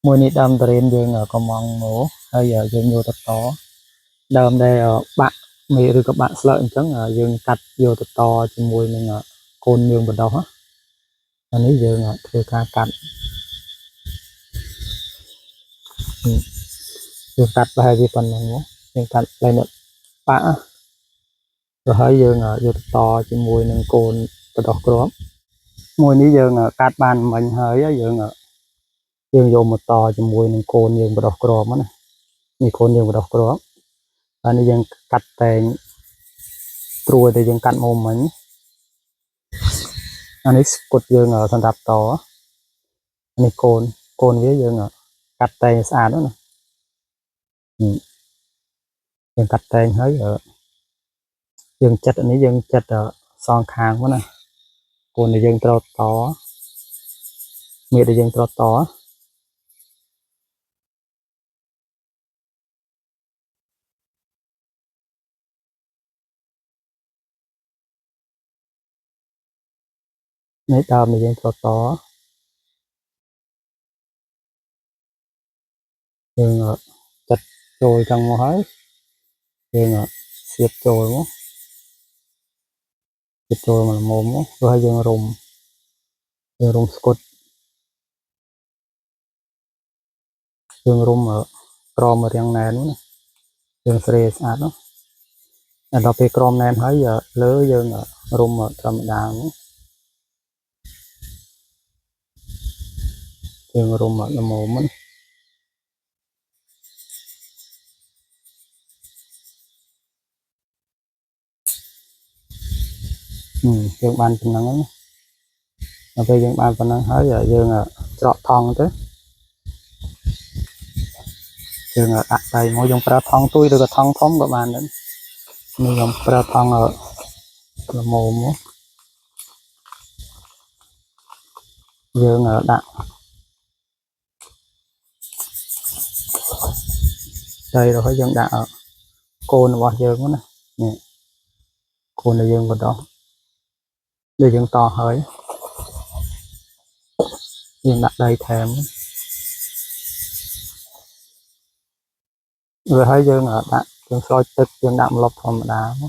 មួយនេះដើមតរៀនយើងកំងមកហើយយើងយកទៅតដើមដែលបាក់មេឬក៏បាក់ស្លឹកអញ្ចឹងយើងកាត់យកទៅតជាមួយនឹងកូនយើងបដោះអានេះយើងធ្វើការកាត់យើងកាត់ប្រហែលជាប៉ុណ្ណឹងមកយើងកាត់ផ្លែនេះបាក់rồiហើយយើងយកទៅតជាមួយនឹងកូនបដោះគ្រាប់មួយនេះយើងកាត់បានមិញហើយយើងយកមកតជាមួយនឹងកូនយើងបដោះគ្រាប់ណានេះកូនយើងបដោះគ្រាប់ហើយនេះយើងកាត់តែងត្រួយដែលយើងកាត់មកមិញអានេះស្គុតយើងសម្រាប់តនេះកូនវាយើងកាត់តែងស្អាតណាយើងកាត់តែងហើយយើងចិត្តអានេះយើងចិត្តសងខាងហ្នឹងណាកូនដែលយើងត្រូវតមានដែលយើងត្រូវតនេះដើមដែលយើងត្រូវតយើងចិត្តចូលចង់មកហើយយើងសៀបចូលមកសៀបចូលមកល្មមមកrồiហើយយើងរុំស្គុតយើងរុំក្រមរាំងណែនណាយើងស្រេស្អាតណាដល់ពេលក្រមណែនហើយលើយើងរុំធម្មតាយើងរុំល្មមណាយើងបានប៉ុណ្ណឹងណាដល់ពេលយើងបានប៉ុណ្ណឹងហើយយើងច្រកថងទៅយើងដាក់ដៃមកយើងប្រើថងទួយឬក៏ថងធំក៏បានដែរនេះខ្ញុំប្រើថងល្មមមកយើងដាក់ដៃrồiហើយយើងដាក់កូនរបស់យើងណានេះកូនដែលយើងបដោះដែលយើងតហើយយើងដាក់ដៃថែមrồiហើយយើងដាក់យើងស្រោចទឹកយើងដាក់ម្លប់ធម្មតាហ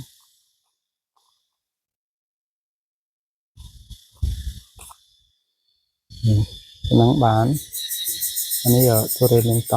្នឹងបានអានេះទុរេននឹងត